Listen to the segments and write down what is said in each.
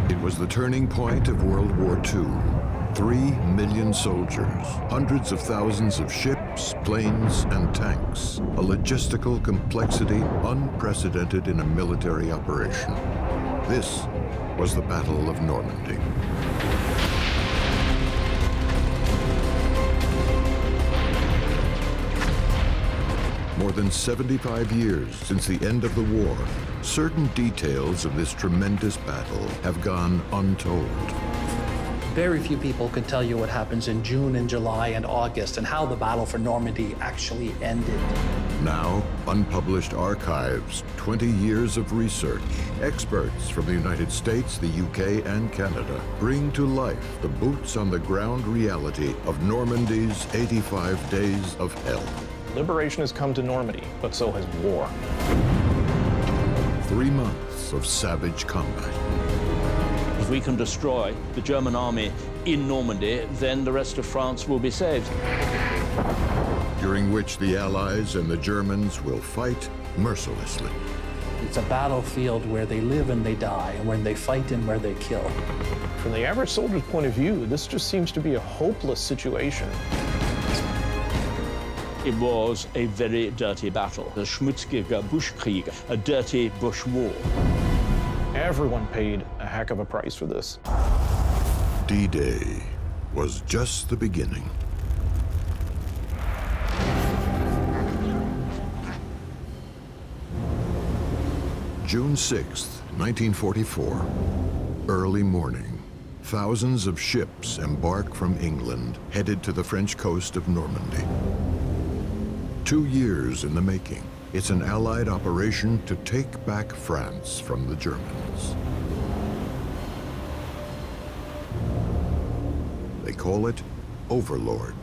It was the turning point of World War II. 3 million soldiers, hundreds of thousands of ships, planes, and tanks. A logistical complexity unprecedented in a military operation. This was the Battle of Normandy. More than 75 years since the end of the war, certain details of this tremendous battle have gone untold. Very few people could tell you what happens in June and July and August and how the Battle for Normandy actually ended. Now, unpublished archives, 20 years of research, experts from the United States, the UK, and Canada bring to life the boots-on-the-ground reality of Normandy's 85 days of hell. Liberation has come to Normandy, but so has war. 3 months of savage combat. If we can destroy the German army in Normandy, then the rest of France will be saved. During which the Allies and the Germans will fight mercilessly. It's a battlefield where they live and they die, and where they fight and where they kill. From the average soldier's point of view, this just seems to be a hopeless situation. It was a very dirty battle, a schmutziger Buschkrieg, a dirty bush war. Everyone paid a heck of a price for this. D-Day was just the beginning. June 6th, 1944. Early morning. Thousands of ships embark from England, headed to the French coast of Normandy. 2 years in the making. It's an Allied operation to take back France from the Germans. They call it Overlord.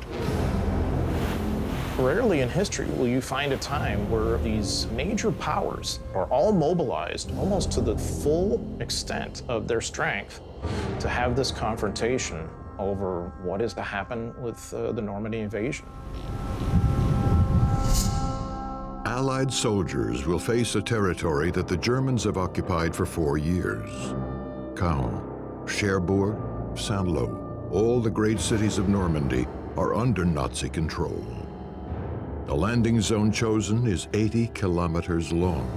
Rarely in history will you find a time where these major powers are all mobilized almost to the full extent of their strength to have this confrontation over what is to happen with the Normandy invasion. Allied soldiers will face a territory that the Germans have occupied for 4 years. Caen, Cherbourg, Saint-Lô, all the great cities of Normandy are under Nazi control. The landing zone chosen is 80 kilometers long.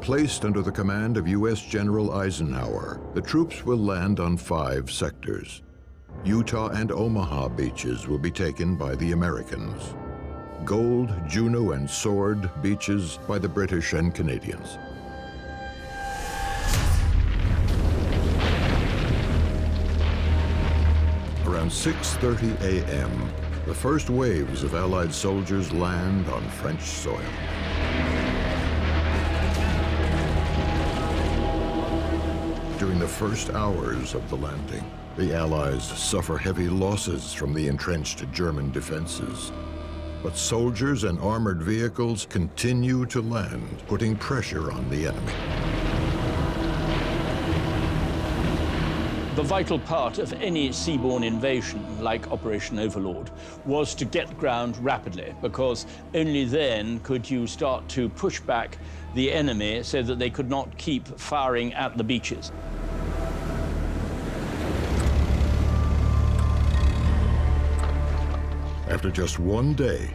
Placed under the command of U.S. General Eisenhower, the troops will land on 5 sectors. Utah and Omaha beaches will be taken by the Americans. Gold, Juno, and Sword beaches by the British and Canadians. Around 6:30 a.m., the first waves of Allied soldiers land on French soil. During the first hours of the landing, the Allies suffer heavy losses from the entrenched German defenses. But soldiers and armored vehicles continue to land, putting pressure on the enemy. The vital part of any seaborne invasion, like Operation Overlord, was to get ground rapidly, because only then could you start to push back the enemy so that they could not keep firing at the beaches. After just 1 day,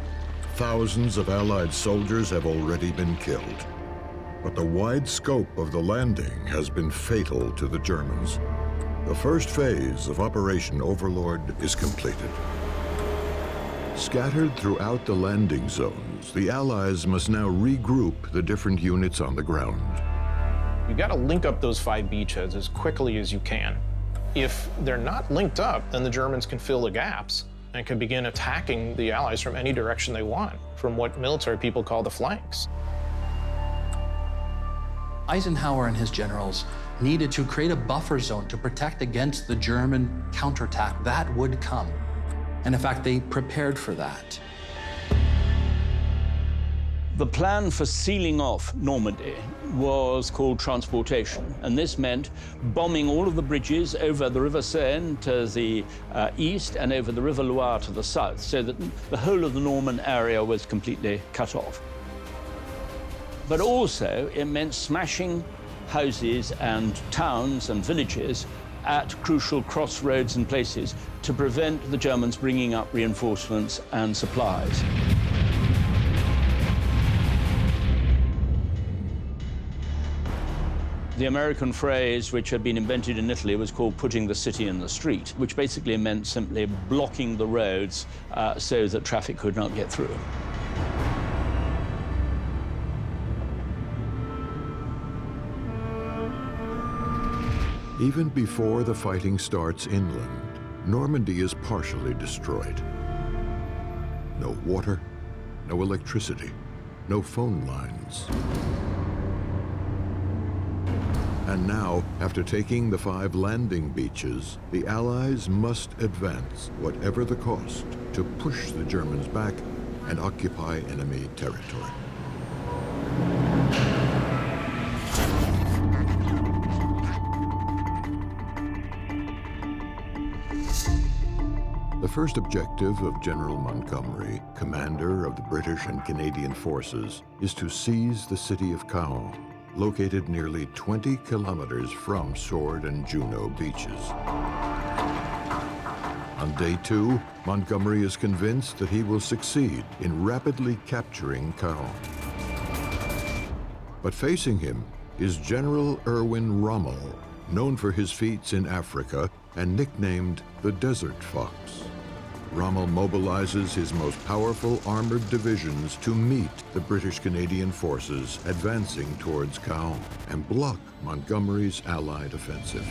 thousands of Allied soldiers have already been killed. But the wide scope of the landing has been fatal to the Germans. The first phase of Operation Overlord is completed. Scattered throughout the landing zones, the Allies must now regroup the different units on the ground. You've got to link up those 5 beachheads as quickly as you can. If they're not linked up, then the Germans can fill the gaps and can begin attacking the Allies from any direction they want, from what military people call the flanks. Eisenhower and his generals needed to create a buffer zone to protect against the German counterattack that would come. And in fact, they prepared for that. The plan for sealing off Normandy was called transportation, and this meant bombing all of the bridges over the River Seine to the east and over the River Loire to the south, so that the whole of the Norman area was completely cut off. But also, it meant smashing houses and towns and villages at crucial crossroads and places to prevent the Germans bringing up reinforcements and supplies. The American phrase, which had been invented in Italy, was called putting the city in the street, which basically meant simply blocking the roads so that traffic could not get through. Even before the fighting starts inland, Normandy is partially destroyed. No water, no electricity, no phone lines. And now, after taking the 5 landing beaches, the Allies must advance, whatever the cost, to push the Germans back and occupy enemy territory. The first objective of General Montgomery, commander of the British and Canadian forces, is to seize the city of Caen, located nearly 20 kilometers from Sword and Juno beaches. On day 2, Montgomery is convinced that he will succeed in rapidly capturing Caen. But facing him is General Erwin Rommel, known for his feats in Africa and nicknamed the Desert Fox. Rommel mobilizes his most powerful armored divisions to meet the British-Canadian forces advancing towards Caen and block Montgomery's Allied offensive.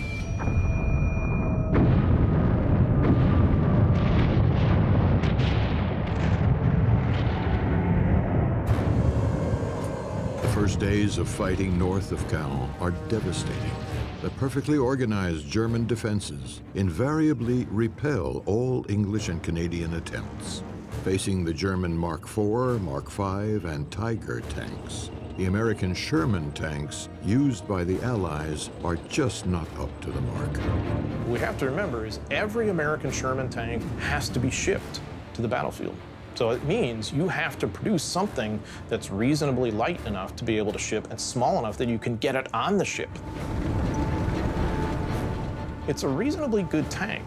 The first days of fighting north of Caen are devastating. The perfectly organized German defenses invariably repel all English and Canadian attempts. Facing the German Mark IV, Mark V, and Tiger tanks, the American Sherman tanks used by the Allies are just not up to the mark. What we have to remember is every American Sherman tank has to be shipped to the battlefield. So it means you have to produce something that's reasonably light enough to be able to ship and small enough that you can get it on the ship. It's a reasonably good tank,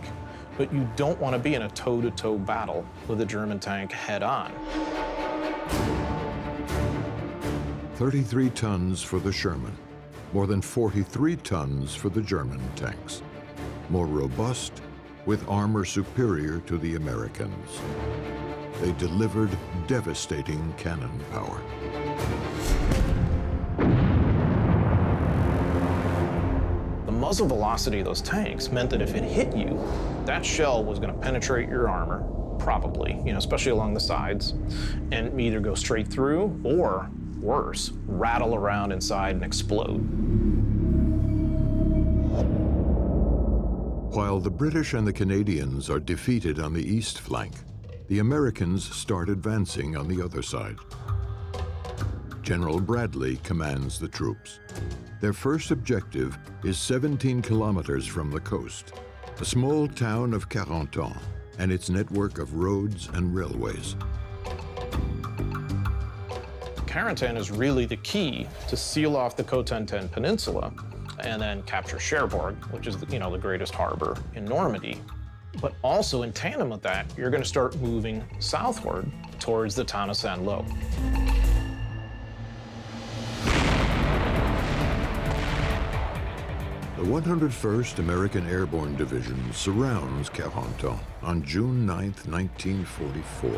but you don't want to be in a toe-to-toe battle with a German tank head-on. 33 tons for the Sherman, more than 43 tons for the German tanks. More robust, with armor superior to the Americans. They delivered devastating cannon power. The muzzle velocity of those tanks meant that if it hit you, that shell was going to penetrate your armor, probably, especially along the sides, and either go straight through or, worse, rattle around inside and explode. While the British and the Canadians are defeated on the east flank, the Americans start advancing on the other side. General Bradley commands the troops. Their first objective is 17 kilometers from the coast, a small town of Carentan and its network of roads and railways. Carentan is really the key to seal off the Cotentin Peninsula and then capture Cherbourg, which is the greatest harbor in Normandy. But also in tandem with that, you're going to start moving southward towards the town of Saint-Lô. The 101st American Airborne Division surrounds Carentan on June 9, 1944.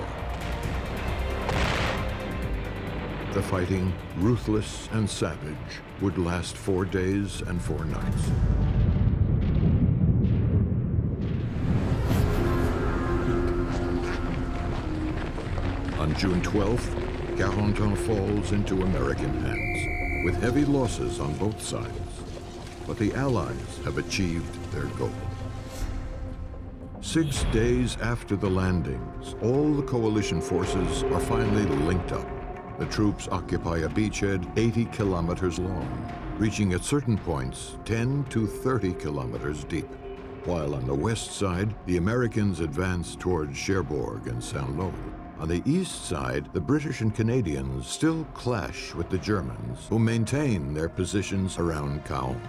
The fighting, ruthless and savage, would last 4 days and 4 nights. On June 12th, Carentan falls into American hands, with heavy losses on both sides. But the Allies have achieved their goal. 6 days after the landings, all the coalition forces are finally linked up. The troops occupy a beachhead 80 kilometers long, reaching at certain points 10 to 30 kilometers deep. While on the west side, the Americans advance towards Cherbourg and Saint-Lô. On the east side, the British and Canadians still clash with the Germans, who maintain their positions around Caen.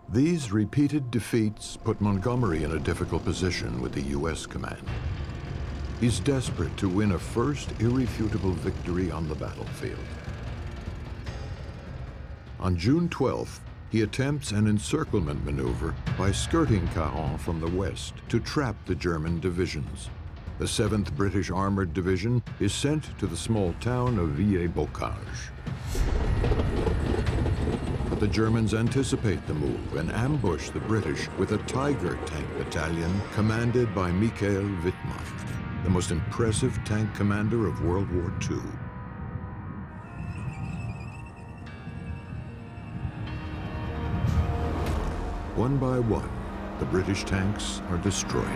These repeated defeats put Montgomery in a difficult position with the U.S. command. He's desperate to win a first irrefutable victory on the battlefield. On June 12th, he attempts an encirclement maneuver by skirting Caen from the west to trap the German divisions. The 7th British Armored Division is sent to the small town of Villers-Bocage. But the Germans anticipate the move and ambush the British with a Tiger tank battalion commanded by Michael Wittmann, the most impressive tank commander of World War II. One by one, the British tanks are destroyed.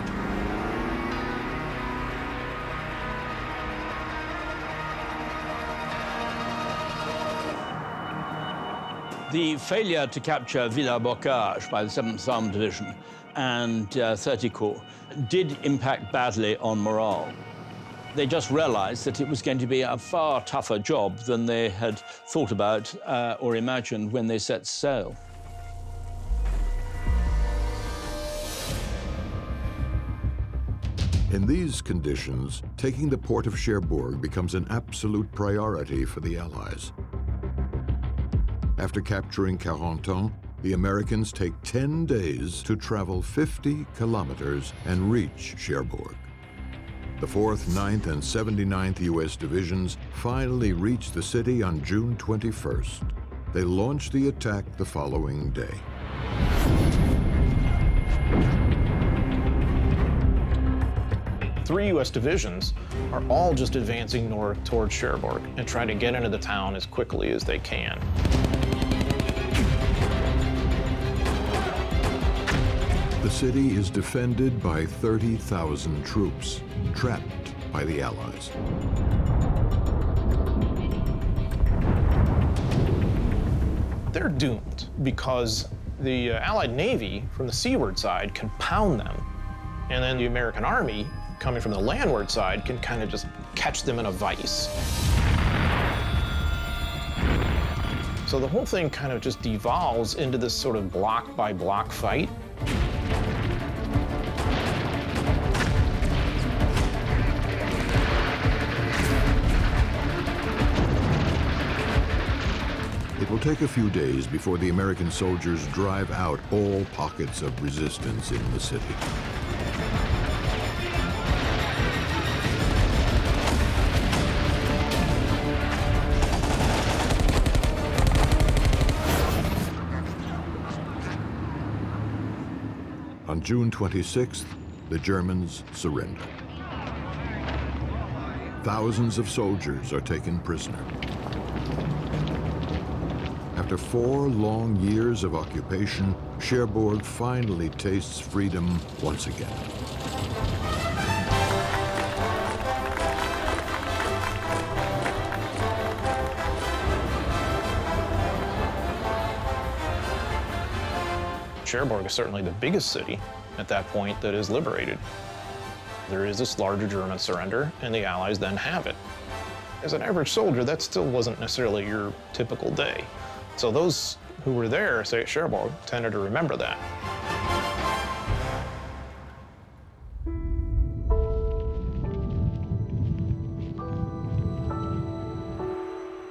The failure to capture Villers-Bocage by the 7th Armored Division and 30 Corps did impact badly on morale. They just realized that it was going to be a far tougher job than they had thought about or imagined when they set sail. In these conditions, taking the port of Cherbourg becomes an absolute priority for the Allies. After capturing Carentan, the Americans take 10 days to travel 50 kilometers and reach Cherbourg. The 4th, 9th, and 79th U.S. Divisions finally reach the city on June 21st. They launch the attack the following day. Three U.S. divisions are all just advancing north towards Cherbourg and trying to get into the town as quickly as they can. The city is defended by 30,000 troops, trapped by the Allies. They're doomed because the Allied Navy from the seaward side can pound them, and then the American Army coming from the landward side can kind of just catch them in a vise. So the whole thing kind of just devolves into this sort of block by block fight. It will take a few days before the American soldiers drive out all pockets of resistance in the city. On June 26th, the Germans surrender. Thousands of soldiers are taken prisoner. After 4 long years of occupation, Cherbourg finally tastes freedom once again. Cherbourg is certainly the biggest city at that point that is liberated. There is this larger German surrender, and the Allies then have it. As an average soldier, that still wasn't necessarily your typical day. So those who were there, say at Cherbourg, tended to remember that.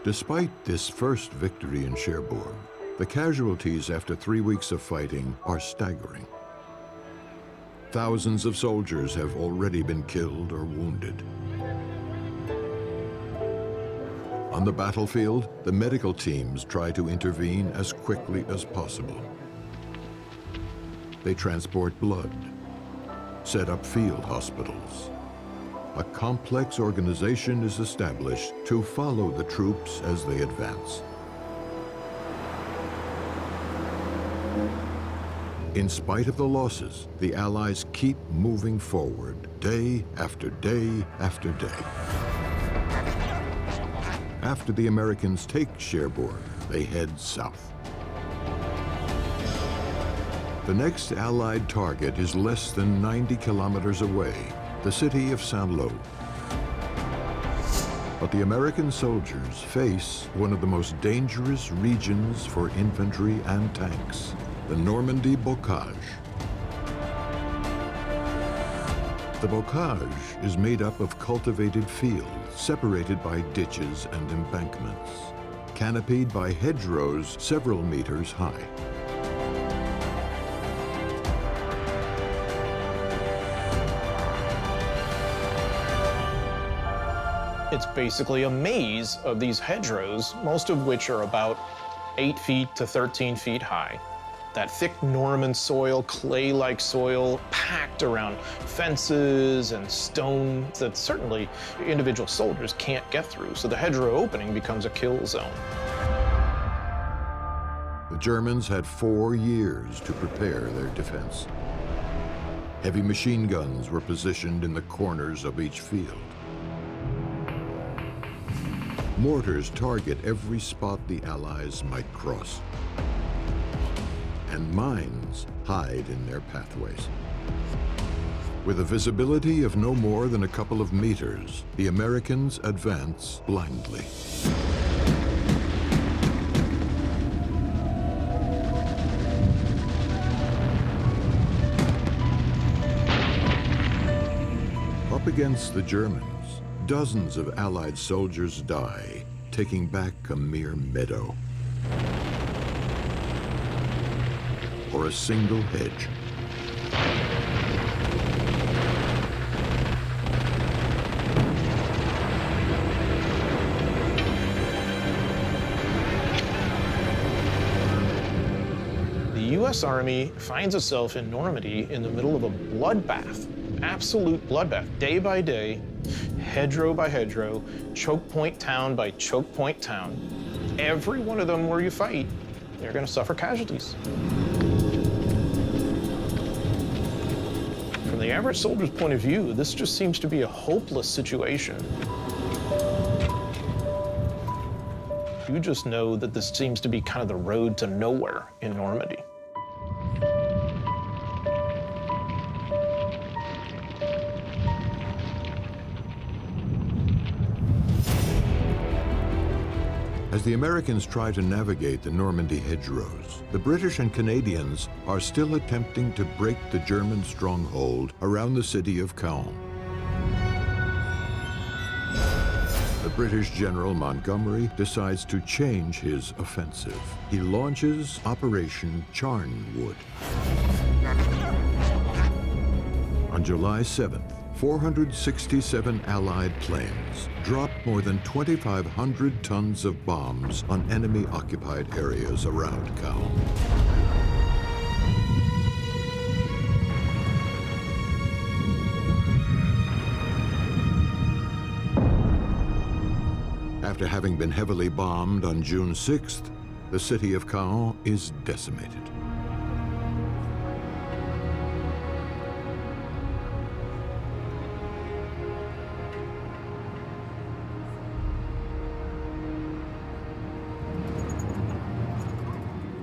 Despite this first victory in Cherbourg, the casualties after 3 weeks of fighting are staggering. Thousands of soldiers have already been killed or wounded. On the battlefield, the medical teams try to intervene as quickly as possible. They transport blood, set up field hospitals. A complex organization is established to follow the troops as they advance. In spite of the losses, the Allies keep moving forward, day after day after day. After the Americans take Cherbourg, they head south. The next Allied target is less than 90 kilometers away, the city of Saint-Lô. But the American soldiers face one of the most dangerous regions for infantry and tanks, the Normandy bocage. The bocage is made up of cultivated fields separated by ditches and embankments, canopied by hedgerows several meters high. It's basically a maze of these hedgerows, most of which are about 8 feet to 13 feet high. That thick Norman soil, clay-like soil, packed around fences and stone that certainly individual soldiers can't get through. So the hedgerow opening becomes a kill zone. The Germans had 4 years to prepare their defense. Heavy machine guns were positioned in the corners of each field. Mortars target every spot the Allies might cross. And mines hide in their pathways. With a visibility of no more than a couple of meters, the Americans advance blindly. Up against the Germans, dozens of Allied soldiers die, taking back a mere meadow or a single hedge. The U.S. Army finds itself in Normandy in the middle of a bloodbath, absolute bloodbath, day by day, hedgerow by hedgerow, choke point town by choke point town. Every one of them where you fight, you're going to suffer casualties. From the average soldier's point of view, this just seems to be a hopeless situation. You just know that this seems to be kind of the road to nowhere in Normandy. As the Americans try to navigate the Normandy hedgerows, the British and Canadians are still attempting to break the German stronghold around the city of Caen. The British General Montgomery decides to change his offensive. He launches Operation Charnwood. On July 7th, 467 Allied planes dropped more than 2,500 tons of bombs on enemy-occupied areas around Caen. After having been heavily bombed on June 6th, the city of Caen is decimated.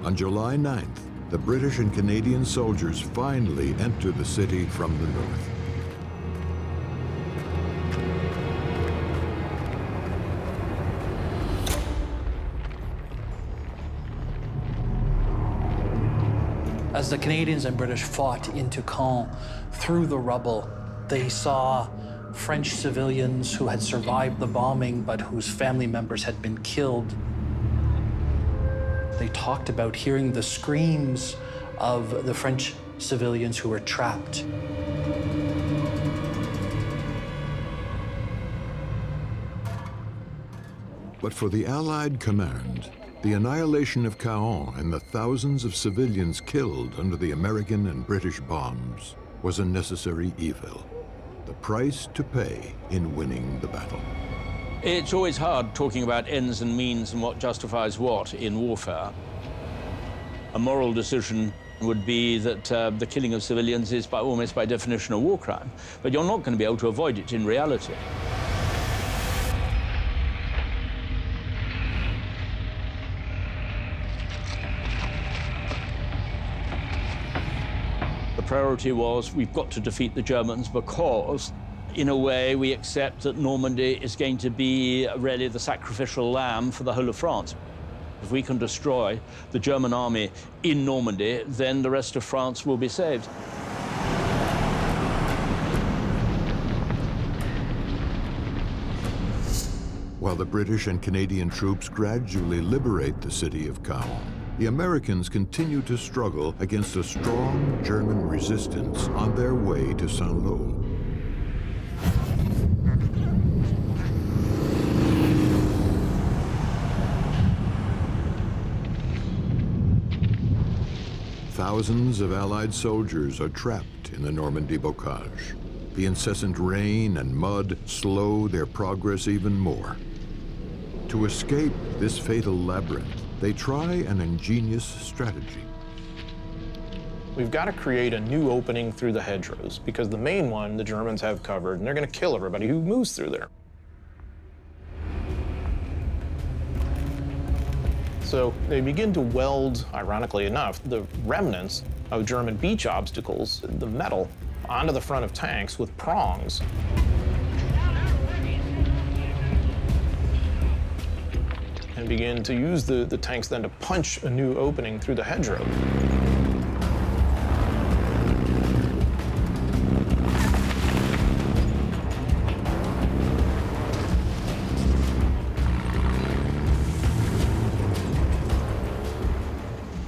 On July 9th, the British and Canadian soldiers finally enter the city from the north. As the Canadians and British fought into Caen through the rubble, they saw French civilians who had survived the bombing but whose family members had been killed. They talked about hearing the screams of the French civilians who were trapped. But for the Allied command, the annihilation of Caen and the thousands of civilians killed under the American and British bombs was a necessary evil, the price to pay in winning the battle. It's always hard talking about ends and means and what justifies what in warfare. A moral decision would be that the killing of civilians is almost by definition a war crime, but you're not going to be able to avoid it in reality. The priority was, we've got to defeat the Germans because In a way, we accept that Normandy is going to be really the sacrificial lamb for the whole of France. If we can destroy the German army in Normandy, then the rest of France will be saved. While the British and Canadian troops gradually liberate the city of Caen, the Americans continue to struggle against a strong German resistance on their way to Saint-Lô. Thousands of Allied soldiers are trapped in the Normandy bocage. The incessant rain and mud slow their progress even more. To escape this fatal labyrinth, they try an ingenious strategy. We've got to create a new opening through the hedgerows, because the main one the Germans have covered, and they're going to kill everybody who moves through there. So they begin to weld, ironically enough, the remnants of German beach obstacles, the metal, onto the front of tanks with prongs. And begin to use the tanks then to punch a new opening through the hedgerow.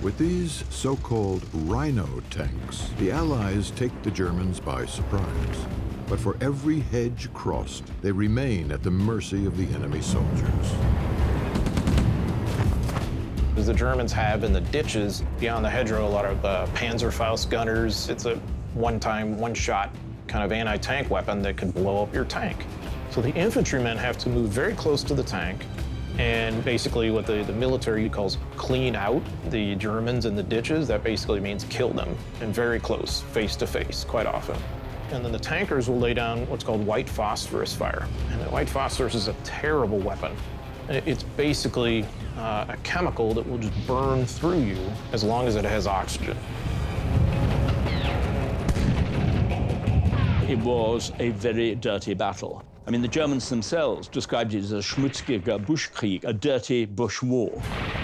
With these so-called Rhino tanks, the Allies take the Germans by surprise. But for every hedge crossed, they remain at the mercy of the enemy soldiers. As the Germans have in the ditches beyond the hedgerow a lot of Panzerfaust gunners. It's a one-time, one-shot kind of anti-tank weapon that can blow up your tank. So the infantrymen have to move very close to the tank, and basically what the military calls clean out the Germans in the ditches. That basically means kill them, and very close, face to face, quite often. And then the tankers will lay down what's called white phosphorus fire. And the white phosphorus is a terrible weapon. It's basically a chemical that will just burn through you as long as it has oxygen. It was a very dirty battle. I mean, the Germans themselves described it as a schmutziger Buschkrieg, a dirty bush war.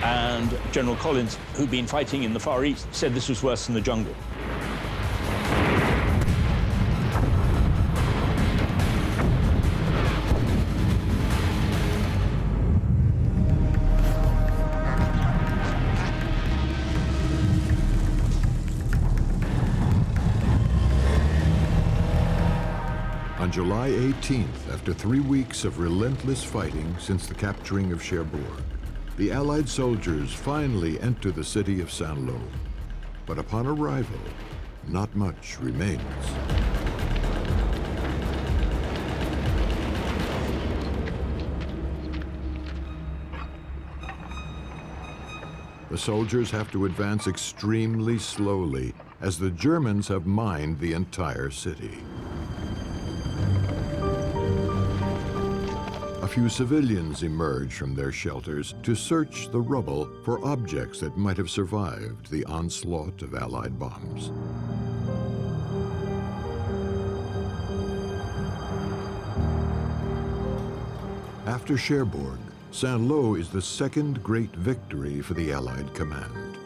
And General Collins, who'd been fighting in the Far East, said this was worse than the jungle. On July 18th, after 3 weeks of relentless fighting since the capturing of Cherbourg, the Allied soldiers finally enter the city of Saint-Lô. But upon arrival, not much remains. The soldiers have to advance extremely slowly as the Germans have mined the entire city. A few civilians emerge from their shelters to search the rubble for objects that might have survived the onslaught of Allied bombs. After Cherbourg, Saint-Lô is the second great victory for the Allied command.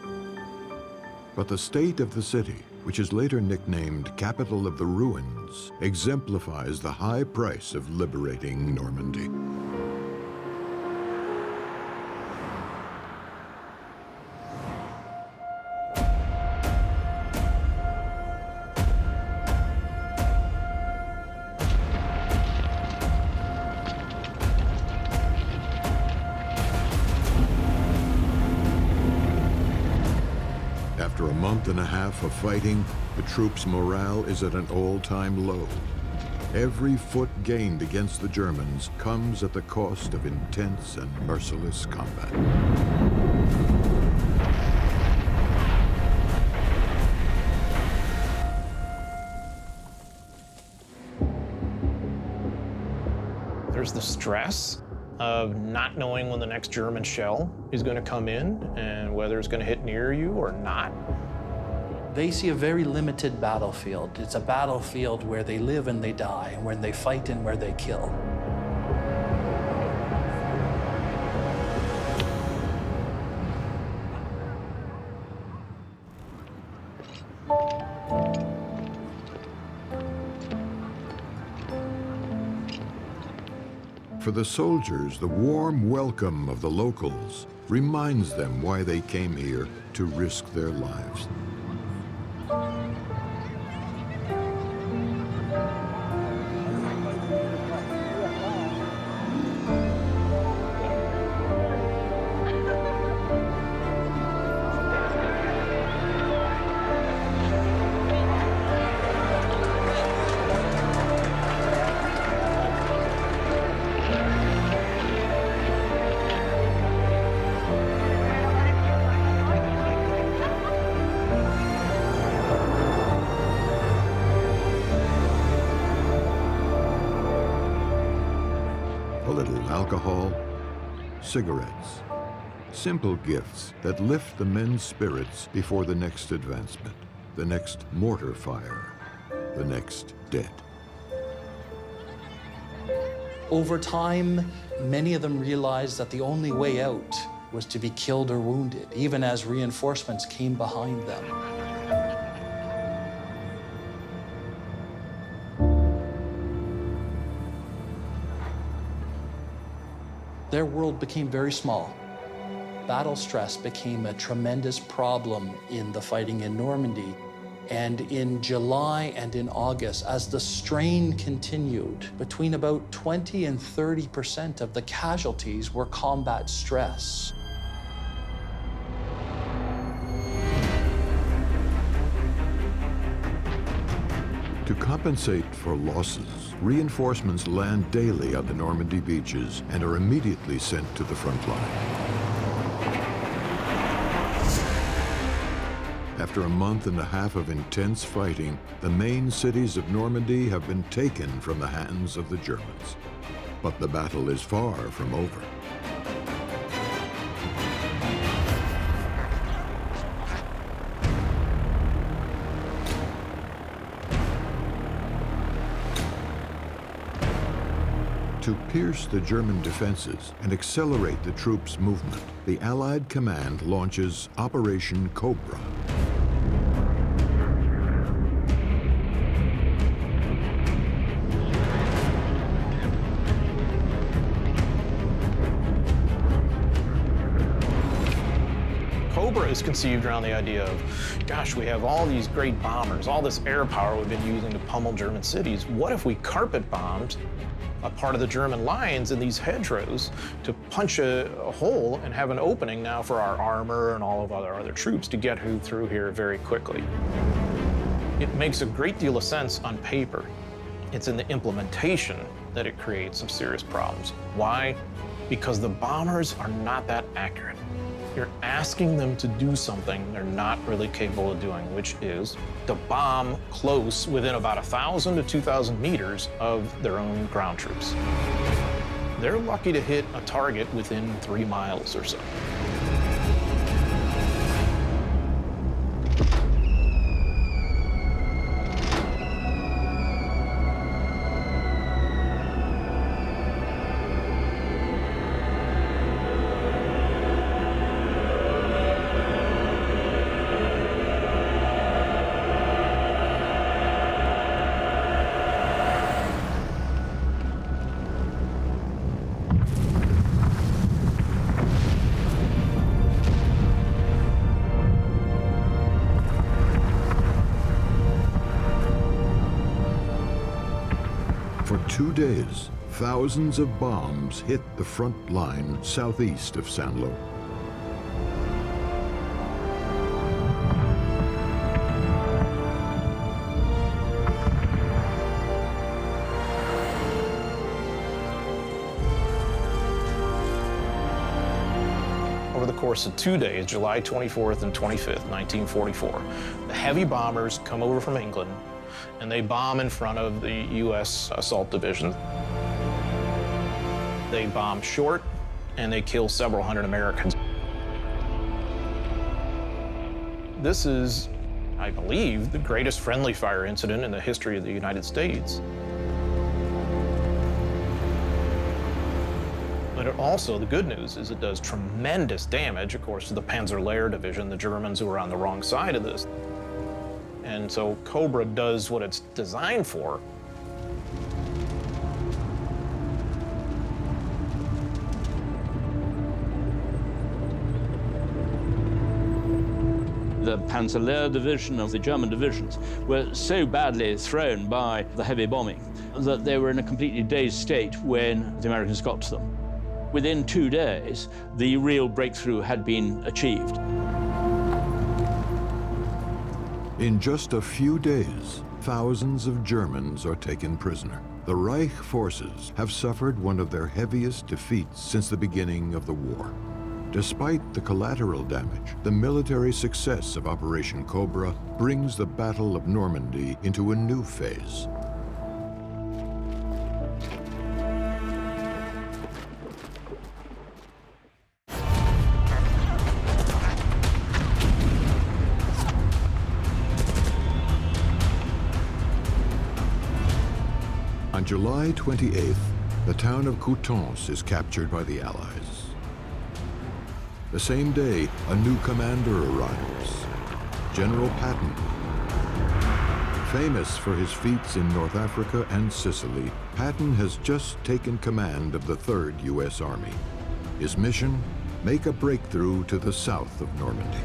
But the state of the city, which is later nicknamed Capital of the Ruins, exemplifies the high price of liberating Normandy. After a month and a half of fighting, the troops' morale is at an all-time low. Every foot gained against the Germans comes at the cost of intense and merciless combat. There's the stress of not knowing when the next German shell is going to come in and whether it's going to hit near you or not. They see a very limited battlefield. It's a battlefield where they live and they die, and where they fight and where they kill. For the soldiers, the warm welcome of the locals reminds them why they came here to risk their lives. A little alcohol, cigarettes, simple gifts that lift the men's spirits before the next advancement, the next mortar fire, the next death. Over time, many of them realized that the only way out was to be killed or wounded, even as reinforcements came behind them. Their world became very small. Battle stress became a tremendous problem in the fighting in Normandy. And in July and in August, as the strain continued, between about 20 and 30% of the casualties were combat stress. To compensate for losses, reinforcements land daily on the Normandy beaches and are immediately sent to the front line. After a month and a half of intense fighting, the main cities of Normandy have been taken from the hands of the Germans. But the battle is far from over. To pierce the German defenses and accelerate the troops' movement, the Allied command launches Operation Cobra. Cobra is conceived around the idea of, gosh, we have all these great bombers, all this air power we've been using to pummel German cities. What if we carpet bombed a part of the German lines in these hedgerows to punch a hole and have an opening now for our armor and all of our other troops to get through here very quickly? It makes a great deal of sense on paper. It's in the implementation that it creates some serious problems. Why? Because the bombers are not that accurate. You're asking them to do something they're not really capable of doing, which is to bomb close within about 1,000 to 2,000 meters of their own ground troops. They're lucky to hit a target within 3 miles or so. For 2 days, thousands of bombs hit the front line southeast of Saint-Lô. Over the course of 2 days, July 24th and 25th, 1944, the heavy bombers come over from England and they bomb in front of the U.S. Assault Division. They bomb short and they kill several hundred Americans. This is I believe, the greatest friendly fire incident in the history of the United States. But it also, the good news is it does tremendous damage, of course, to the Panzerlehr Division, the Germans who are on the wrong side of this. And so Cobra does what it's designed for. The Panzerlehr Division of the German divisions were so badly thrown by the heavy bombing that they were in a completely dazed state when the Americans got to them. Within 2 days, the real breakthrough had been achieved. In just a few days, thousands of Germans are taken prisoner. The Reich forces have suffered one of their heaviest defeats since the beginning of the war. Despite the collateral damage, the military success of Operation Cobra brings the Battle of Normandy into a new phase. On July 28th, the town of Coutances is captured by the Allies. The same day, a new commander arrives, General Patton. Famous for his feats in North Africa and Sicily, Patton has just taken command of the 3rd U.S. Army. His mission, make a breakthrough to the south of Normandy.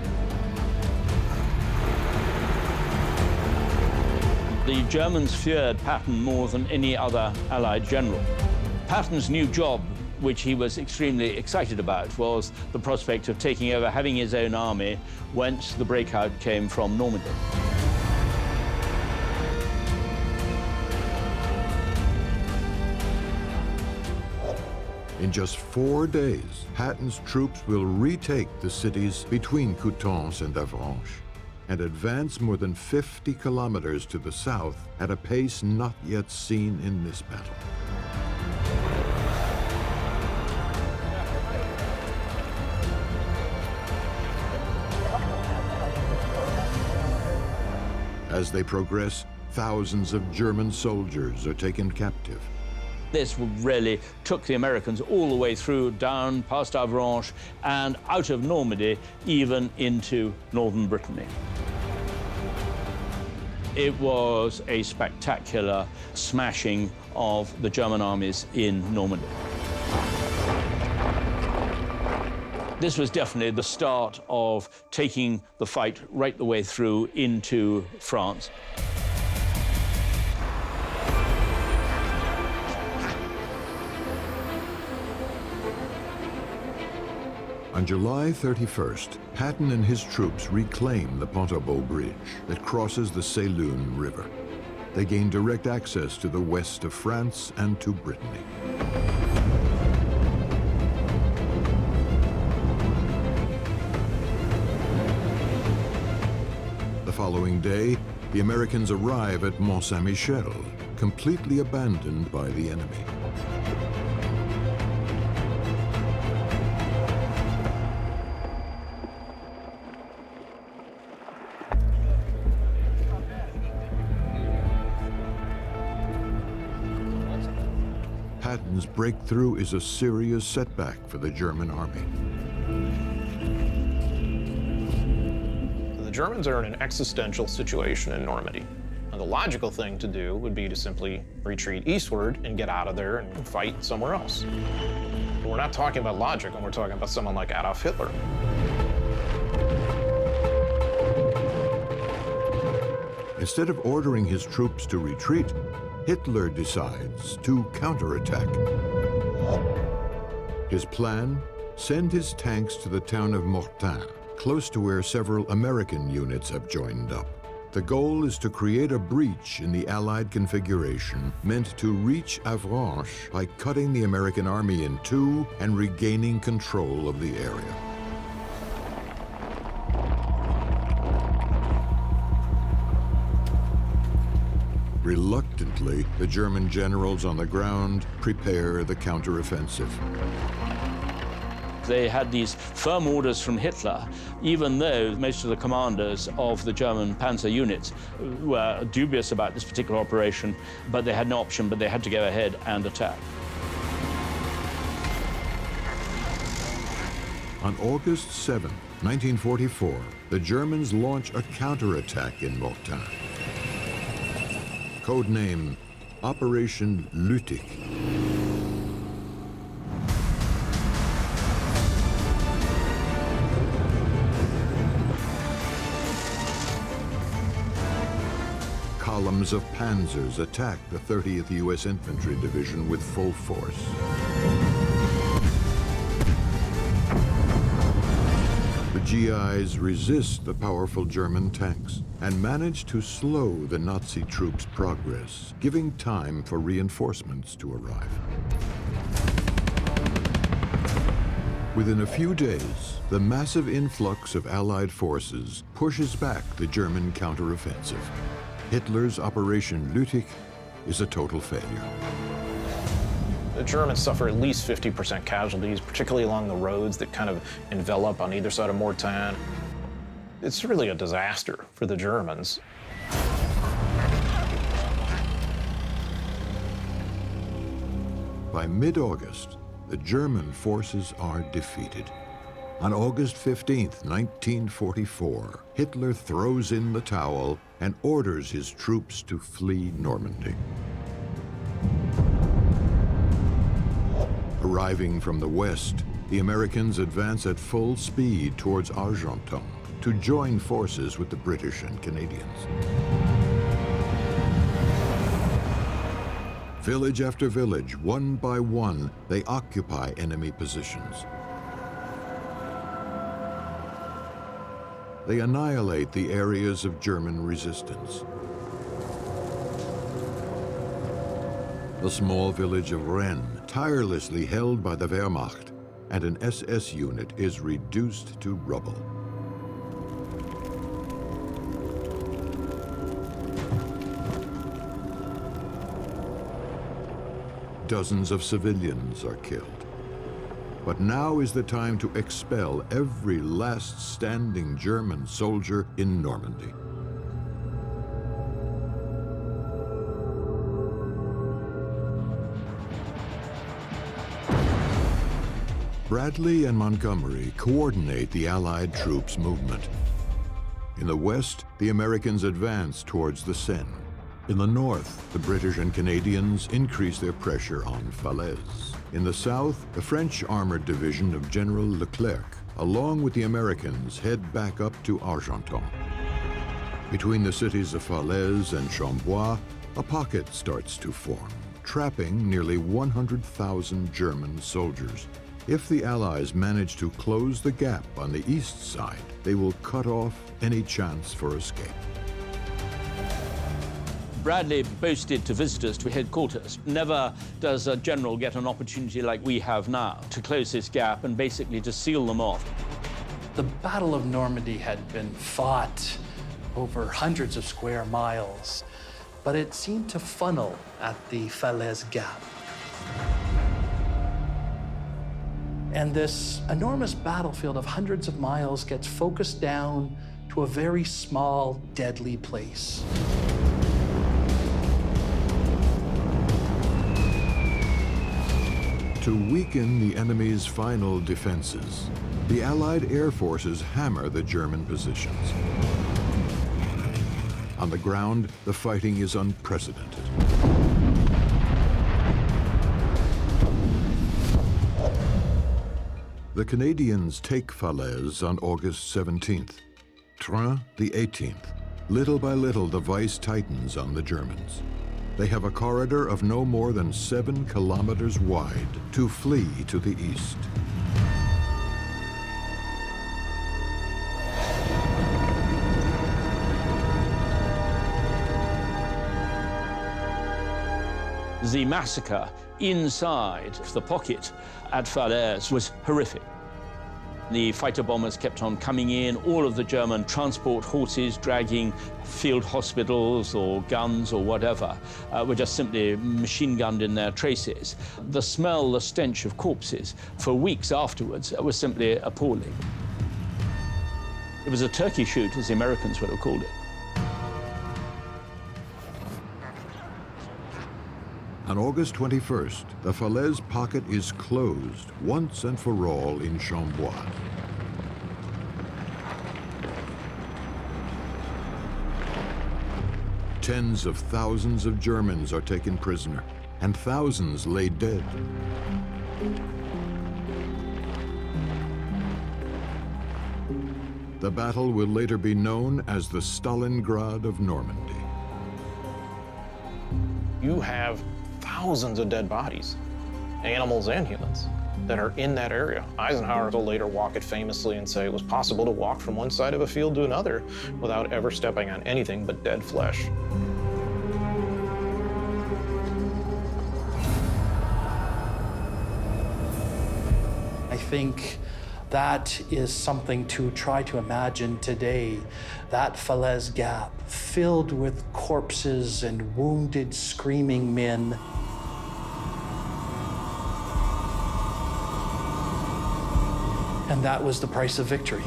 The Germans feared Patton more than any other Allied general. Patton's new job, which he was extremely excited about, was the prospect of taking over, having his own army, whence the breakout came from Normandy. In just 4 days, Patton's troops will retake the cities between Coutances and Avranches and advance more than 50 kilometers to the south at a pace not yet seen in this battle. As they progress, thousands of German soldiers are taken captive. This really took the Americans all the way through, down past Avranches and out of Normandy, even into northern Brittany. It was a spectacular smashing of the German armies in Normandy. This was definitely the start of taking the fight right the way through into France. On July 31st, Patton and his troops reclaim the Pont-à-Beau Bridge that crosses the Sélune River. They gain direct access to the west of France and to Brittany. The following day, the Americans arrive at Mont-Saint-Michel, completely abandoned by the enemy. Patton's breakthrough is a serious setback for the German army. The Germans are in an existential situation in Normandy. Now, the logical thing to do would be to simply retreat eastward and get out of there and fight somewhere else. But we're not talking about logic when we're talking about someone like Adolf Hitler. Instead of ordering his troops to retreat, Hitler decides to counterattack. His plan? Send his tanks to the town of Mortain, close to where several American units have joined up. The goal is to create a breach in the Allied configuration meant to reach Avranches by cutting the American army in two and regaining control of the area. Reluctantly, the German generals on the ground prepare the counteroffensive. They had these firm orders from Hitler, even though most of the commanders of the German panzer units were dubious about this particular operation, but they had no option, but they had to go ahead and attack. On August 7, 1944, the Germans launch a counterattack in Mortain. Codename Operation Lüttich. Columns of panzers attacked the 30th U.S. Infantry Division with full force. The GIs resist the powerful German tanks and manage to slow the Nazi troops' progress, giving time for reinforcements to arrive. Within a few days, the massive influx of Allied forces pushes back the German counteroffensive. Hitler's Operation Lüttich is a total failure. The Germans suffer at least 50% casualties, particularly along the roads that kind of envelop on either side of Mortain. It's really a disaster for the Germans. By mid-August, the German forces are defeated. On August 15, 1944, Hitler throws in the towel and orders his troops to flee Normandy. Arriving from the west, the Americans advance at full speed towards Argenton to join forces with the British and Canadians. Village after village, one by one, they occupy enemy positions. They annihilate the areas of German resistance. The small village of Rennes, tirelessly held by the Wehrmacht, and an SS unit is reduced to rubble. Dozens of civilians are killed. But now is the time to expel every last standing German soldier in Normandy. Bradley and Montgomery coordinate the Allied troops' movement. In the west, the Americans advance towards the Seine. In the north, the British and Canadians increase their pressure on Falaise. In the south, the French Armored Division of General Leclerc, along with the Americans, head back up to Argenton. Between the cities of Falaise and Chambois, a pocket starts to form, trapping nearly 100,000 German soldiers. If the Allies manage to close the gap on the east side, they will cut off any chance for escape. Bradley boasted to visitors to headquarters, never does a general get an opportunity like we have now to close this gap and basically to seal them off. The Battle of Normandy had been fought over hundreds of square miles, but it seemed to funnel at the Falaise Gap. And this enormous battlefield of hundreds of miles gets focused down to a very small, deadly place. To weaken the enemy's final defenses, the Allied air forces hammer the German positions. On the ground, the fighting is unprecedented. The Canadians take Falaise on August 17th. Train the 18th. Little by little, the vice tightens on the Germans. They have a corridor of no more than 7 kilometers wide to flee to the east. The massacre inside the pocket at Falaise was horrific. The fighter bombers kept on coming in. All of the German transport horses dragging field hospitals or guns or whatever were just simply machine gunned in their traces. The smell, the stench of corpses for weeks afterwards was simply appalling. It was a turkey shoot, as the Americans would have called it. On August 21st, the Falaise pocket is closed once and for all in Chambois. Tens of thousands of Germans are taken prisoner, and thousands laid dead. The battle will later be known as the Stalingrad of Normandy. You have thousands of dead bodies, animals and humans, that are in that area. Eisenhower will later walk it famously and say it was possible to walk from one side of a field to another without ever stepping on anything but dead flesh. I think that is something to try to imagine today, that Falaise Gap filled with corpses and wounded, screaming men. And that was the price of victory.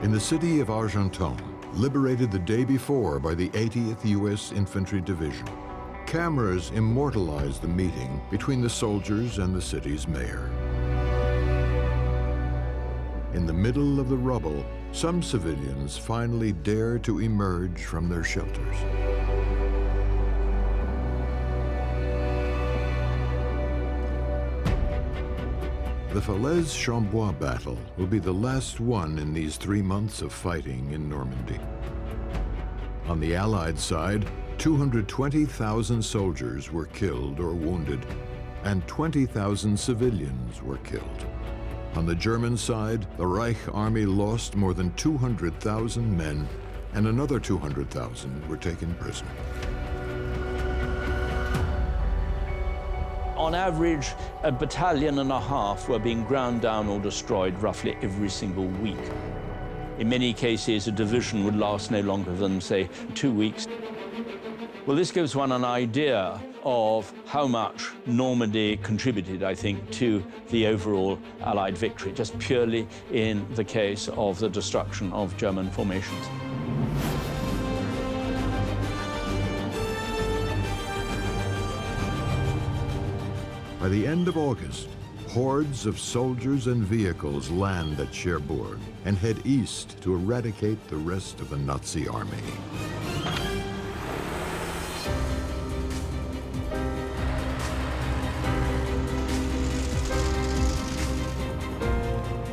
In the city of Argenton, liberated the day before by the 80th U.S. Infantry Division, cameras immortalized the meeting between the soldiers and the city's mayor. In the middle of the rubble, some civilians finally dare to emerge from their shelters. The Falaise-Chambois battle will be the last one in these 3 months of fighting in Normandy. On the Allied side, 220,000 soldiers were killed or wounded, and 20,000 civilians were killed. On the German side, the Reich Army lost more than 200,000 men, and another 200,000 were taken prisoner. On average, 1.5 battalions were being ground down or destroyed roughly every single week. In many cases, a division would last no longer than, say, 2 weeks. Well, this gives one an idea of how much Normandy contributed, I think, to the overall Allied victory, just purely in the case of the destruction of German formations. By the end of August, hordes of soldiers and vehicles land at Cherbourg and head east to eradicate the rest of the Nazi army.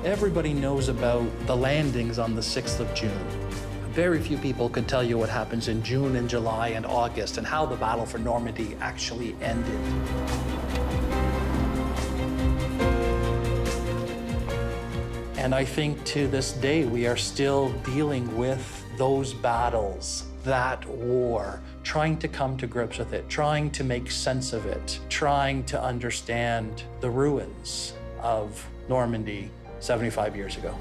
Everybody knows about the landings on the 6th of June. Very few people could tell you what happens in June and July and August and how the battle for Normandy actually ended. And I think to this day, we are still dealing with those battles, that war, trying to come to grips with it, trying to make sense of it, trying to understand the ruins of Normandy 75 years ago.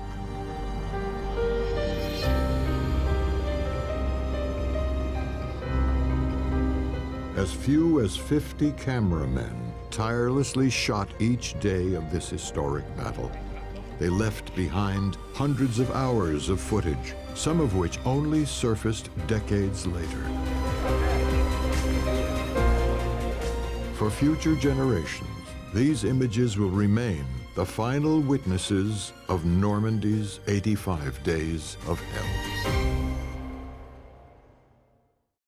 As few as 50 cameramen tirelessly shot each day of this historic battle. They left behind hundreds of hours of footage, some of which only surfaced decades later. For future generations, these images will remain the final witnesses of Normandy's 85 days of hell.